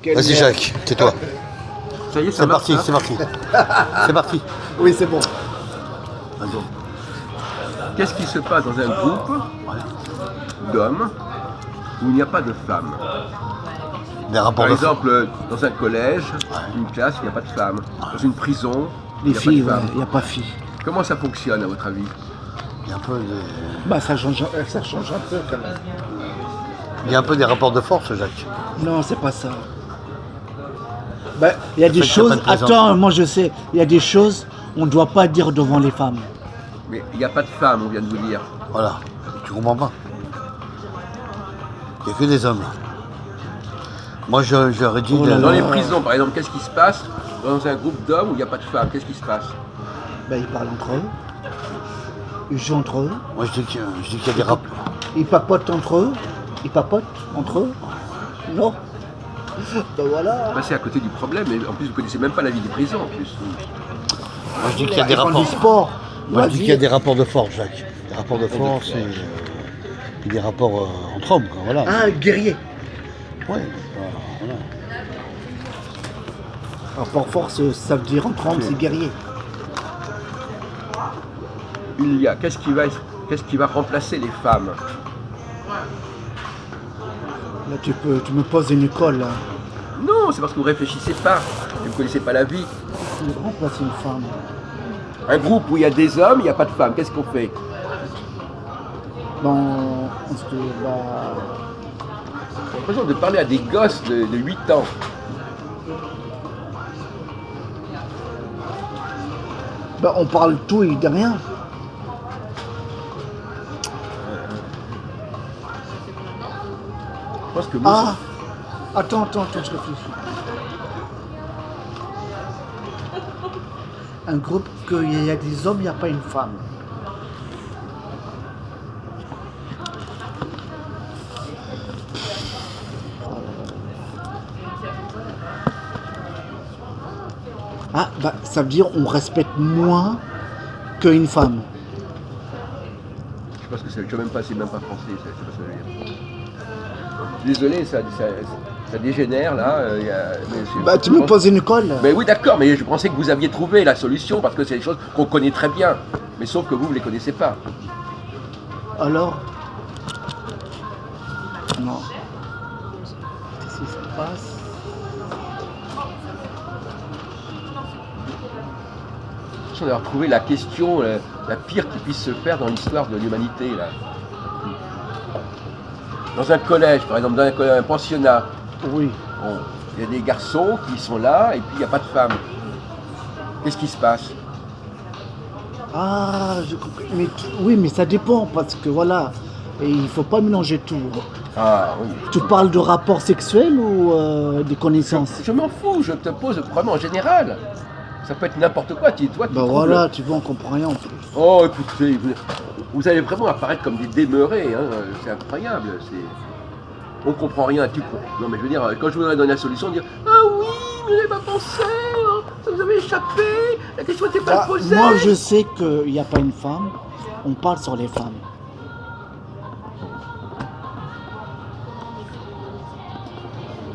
Vas-y Jacques, tais-toi. Ça y est, ça C'est marche, parti, hein. c'est parti. C'est parti. Oui, c'est bon. Vas-y. Qu'est-ce qui se passe dans un groupe d'hommes où il n'y a pas de femmes? Des rapports Par de exemple, dans un collège, une classe, il n'y a pas de femmes. Dans une prison, il Les n'y a filles, pas de il femmes. n'y a pas filles. Comment ça fonctionne à votre avis? Il y a un peu des... Bah, ça change un peu quand même. Il y a un peu des rapports de force, Jacques. Non, c'est pas ça. Bah, il y a Ça des fait que t'as choses. pas de présence. Attends, moi je sais. Il y a des choses on ne doit pas dire devant les femmes. Mais il n'y a pas de femmes, on vient de vous dire. Voilà. Tu comprends pas? Il n'y a que des hommes là. Moi j'aurais dit Oh là de... Dans là. les prisons, par exemple, qu'est-ce qui se passe dans un groupe d'hommes où il n'y a pas de femmes? Qu'est-ce qui se passe? Bah, ils parlent entre eux. Ils jouent entre eux. Moi je dis qu'il y a des rapports. Ils papotent entre eux. Ils papotent entre eux. Non. Ben voilà. Passez à côté du problème, et en plus vous ne connaissez même pas la vie des prisons en plus. Moi je dis qu'il y a des Ils parlent rapports. du sport. Moi je dis qu'il y a Vas-y. des rapports de force, Jacques. Des rapports de force et des rapports entre hommes, quoi. Voilà. Ah, guerrier. Ouais. Voilà. Rapport force, ça veut dire entre hommes, c'est guerrier. Il y a, qu'est-ce qui va remplacer les femmes? Là, tu me poses une colle. Là. Non, c'est parce que vous ne réfléchissez pas, vous ne connaissez pas la vie. Tu veux remplacer une femme. Un groupe où il y a des hommes, il n'y a pas de femmes, qu'est-ce qu'on fait? Dans. Parce que, bah. J'ai l'impression de parler à des gosses de 8 ans. Bah, on parle tout et de rien. Je pense que vous, Ah. Attends, je réfléchis. Un groupe qu'il y a des hommes, il n'y a pas une femme. Ah, bah, ça veut dire on respecte moins qu'une femme. je pense que c'est même pas français, je sais pas ce que ça veut dire. Désolé, ça dégénère là. Bah, tu me poses une colle. Mais oui, d'accord, mais je pensais que vous aviez trouvé la solution parce que c'est des choses qu'on connaît très bien. Mais sauf que vous ne les connaissez pas. Alors? Non. Qu'est-ce qui se passe? J'ai l'impression d'avoir trouvé la question la pire qui puisse se faire dans l'histoire de l'humanité là. Dans un collège, par exemple, dans un pensionnat, Oui. bon, il y a des garçons qui sont là et puis il n'y a pas de femmes. Qu'est-ce qui se passe? Ah, j'ai compris. Mais oui, mais ça dépend parce que voilà, et il faut pas mélanger tout. Ah oui. Tu parles de rapport sexuel ou des connaissances? Je m'en fous, je te pose le problème en général. Ça peut être n'importe quoi, toi tu Bah trouves voilà, tu vois, on comprend rien en plus. Oh écoutez, vous allez vraiment apparaître comme des demeurés, hein. C'est incroyable. On comprend rien à tout. Non mais je veux dire, quand je voudrais donner la solution, dire ah oui, mais vous n'avez pas pensé, hein, ça vous avait échappé, la question n'était pas Ah, posée. moi, je sais qu'il n'y a pas une femme, on parle sur les femmes.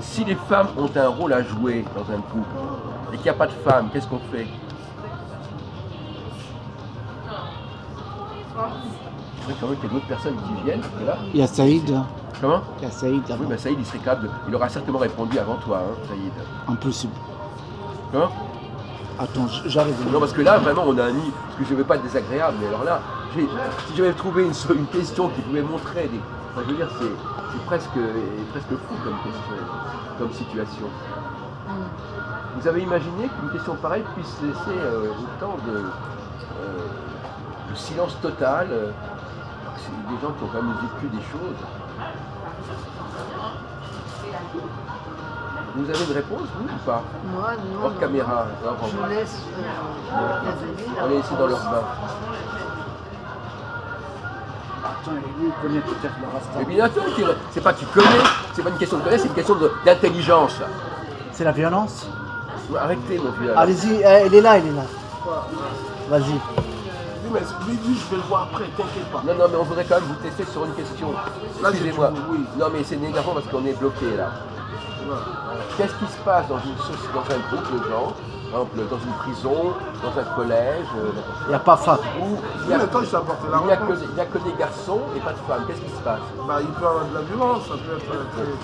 Si les femmes ont un rôle à jouer dans un couple et qu'il n'y a pas de femmes, qu'est-ce qu'on fait? Il faudrait quand même qu'il y ait d'autres personnes qui viennent, parce que là. Il y a Saïd, Comment? il y a Saïd là-bas. Oui, mais Saïd, il serait capable il aura certainement répondu avant toi, hein, Saïd. Impossible. Comment? Attends, j'arrive. Non, parce que là, vraiment, on a un nid, parce que je ne veux pas être désagréable, mais alors là, si j'avais trouvé une question qui pouvait montrer des. Enfin, je veux dire, c'est presque fou comme question, comme situation. Vous avez imaginé qu'une question pareille puisse laisser autant de silence total, alors que c'est des gens qui ont quand même vécu des choses. Vous avez une réponse, vous, ou pas? Moi, non. Hors caméra. Je laisse On est ici dans leur bain. Attends, lui, il connaît peut-être le rasta. Mais bien sûr, c'est pas qu'il connaît, c'est pas une question de connaître, c'est une question d'intelligence. C'est la violence? Arrêtez, mon vieux. Allez-y, elle est là, elle est là. Vas-y. Oui, mais lui, je vais le voir après, t'inquiète pas. Non, mais on voudrait quand même vous tester sur une question. Là, Excusez-moi. oui. Non, mais c'est énervant parce qu'on est bloqué là. Qu'est-ce qui se passe dans un groupe de gens, par exemple dans une prison, dans un collège, Il n'y a pas femme. où Oui, mais toi, il s'est apporté la réponse. il n'y a que des garçons et pas de femmes? Qu'est-ce qui se passe? Bah, il peut y avoir de la violence, ça peut être très,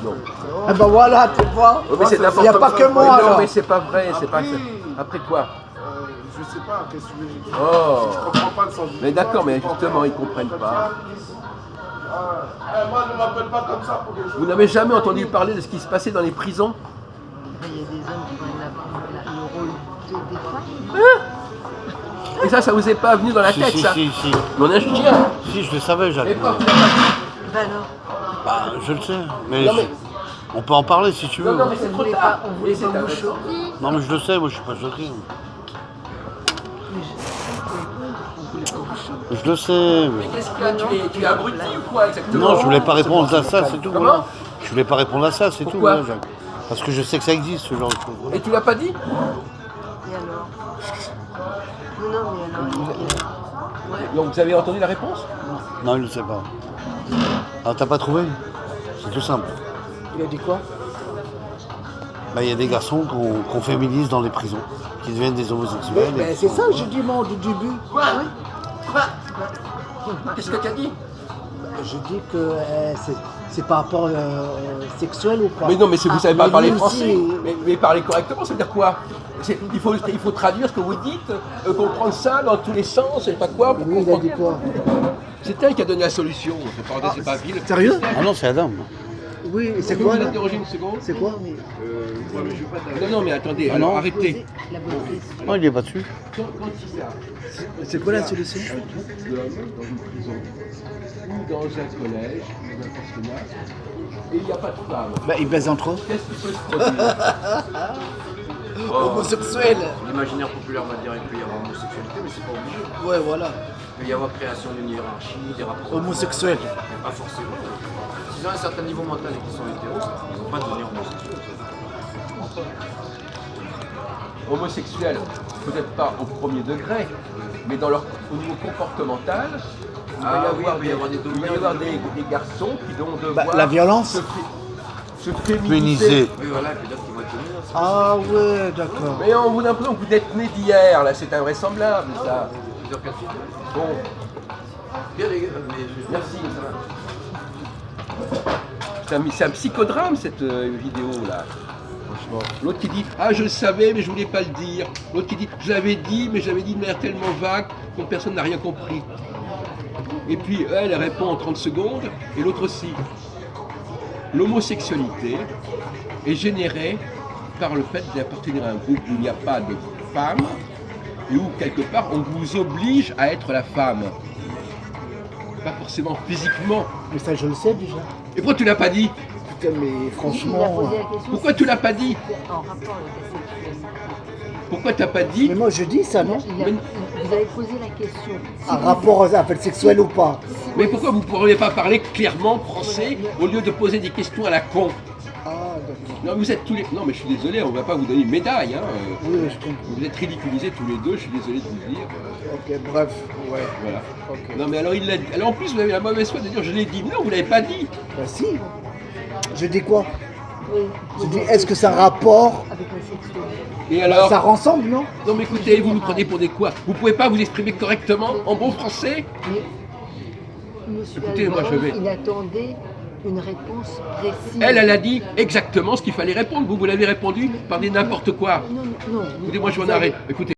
Non. très haut. Ah ben voilà, tu vois. Oh, mais c'est Il n'importe n'y a pas ça. que quoi. moi Non, alors. mais c'est pas vrai, c'est pas ça. Après- Après quoi? Je sais pas, qu'est-ce que tu veux dire? Oh. Je comprends pas le sens du Mais débat, d'accord, mais je comprends justement, ils comprennent pas. Moi, ne m'appelle pas comme ça pour des choses. Vous n'avez jamais entendu parler de ce qui se passait dans les prisons? Il y a des hommes qui prennent le rôle des femmes. Et ça vous est pas venu dans la tête, ça? si. Mais on est un chien. Si, je le savais, Et Jacques. pas, tu l'as pas dit. Bah alors, Bah, je le sais. Mais, Non, mais- on peut en parler si tu veux. Non, mais c'est trop tard. on Oui, voulait c'est pas vous intéressant. choquer. Non, mais je le sais, moi je suis pas choqué. Je le sais. Mais qu'est-ce qu'il y a? Tu es abruti ou quoi exactement? Non, je voulais pas répondre à ça, c'est tout. Comment? Voilà. Je voulais pas répondre à ça, c'est tout. Pourquoi? Voilà, Jacques. Parce que je sais que ça existe, ce genre de choses. Voilà. Et tu l'as pas dit? Et alors Non, mais alors, Donc vous avez entendu la réponse? Non, il ne sait pas. Alors t'as pas trouvé? C'est tout simple. Il a dit quoi? Bah, il y a des garçons qu'on féminise dans les prisons, qui deviennent des homosexuels. Ben, et c'est qui ça, sont- je dis moi au début. Quoi? Qu'est-ce que tu as dit? Je dis que c'est par rapport sexuel ou pas. Mais non, mais si vous savez pas mais parler lui français, aussi, mais parler correctement, ça veut dire quoi? Il faut traduire ce que vous dites, comprendre ça dans tous les sens, je sais pas quoi. Pour Lui, il a comprendre. dit quoi? C'est elle qui a donné la solution. C'est pas ville. Sérieux? Ah non, c'est Adam. Oui, c'est Vous quoi pouvez là? l'interroger une seconde? C'est quoi? Non, mais attendez, Ah alors non. arrêtez. la beauté, c'est Non, il est pas dessus. Quand il y a C'est quoi la solution? un groupe d'hommes dans une prison, ou dans un collège, ou dans un pensionnat, et il n'y a pas de femmes, Ben, ils baisent entre eux. qu'est-ce qui peut se produire? Homosexuel. L'imaginaire populaire va dire qu'il peut y avoir homosexualité, mais c'est pas obligé. Ouais, voilà. Il peut y avoir création d'une hiérarchie, des rapports. Homosexuel. Pas forcément. S'ils ont un certain niveau mental et qu'ils sont hétéros, ils vont pas devenir homosexuels. Homosexuels, peut-être pas au premier degré, mais au niveau comportemental, Ah oui, il peut y avoir des il va y avoir des garçons qui vont devoir Bah, la violence. se féminiser. Féminiser. Oui, voilà, peut-être qu'ils vont être dominants. Ah ouais, d'accord. Mais on vous a l'impression que vous êtes né d'hier, là, c'est invraisemblable, ça. Plusieurs cas de figure. Bon, Bien les gars, mais merci, ça va. C'est un psychodrame, cette vidéo, là. Franchement. L'autre qui dit « Ah, je le savais, mais je voulais pas le dire. » L'autre qui dit « Je l'avais dit, mais je l'avais dit de manière tellement vague que personne n'a rien compris. » Et puis, elle répond en 30 secondes, et l'autre aussi. L'homosexualité est générée par le fait d'appartenir à un groupe où il n'y a pas de femmes, et où, quelque part, on vous oblige à être la femme. Pas forcément physiquement. Mais ça, je le sais déjà. Et pourquoi tu l'as pas dit? Putain, mais Il a franchement. posé la question. Pourquoi tu l'as pas dit? En rapport avec la sexualité. Pourquoi t'as pas dit? Mais moi, je dis ça, non? Vous avez posé la question. Un rapport à appel sexuel ou pas? Mais pourquoi vous ne pourriez pas parler clairement français au lieu de poser des questions à la con? Ah, d'accord. Non, vous êtes tous les... Non, mais je suis désolé, on va pas vous donner une médaille. Hein. Oui, je comprends. Vous êtes ridiculisés tous les deux, je suis désolé de vous le dire. Ok, bref. Ouais. Voilà. Ok. Non, mais alors il l'a dit. Alors en plus, vous avez la mauvaise foi de dire je l'ai dit. Non, vous l'avez pas dit. Bah si. Je dis quoi? Oui, Je dis, est-ce que ça a rapport? avec la sexualité. Et alors Ça ressemble, non? Non, mais écoutez, vous nous prenez pour des quoi? Vous pouvez pas vous exprimer correctement en bon français? Mais Monsieur Écoutez, moi, je Alban, vais- il attendait une réponse précise. Elle a dit exactement ce qu'il fallait répondre. Vous l'avez répondu par des n'importe quoi. Non. Écoutez, moi je vais en arrêter. Écoutez.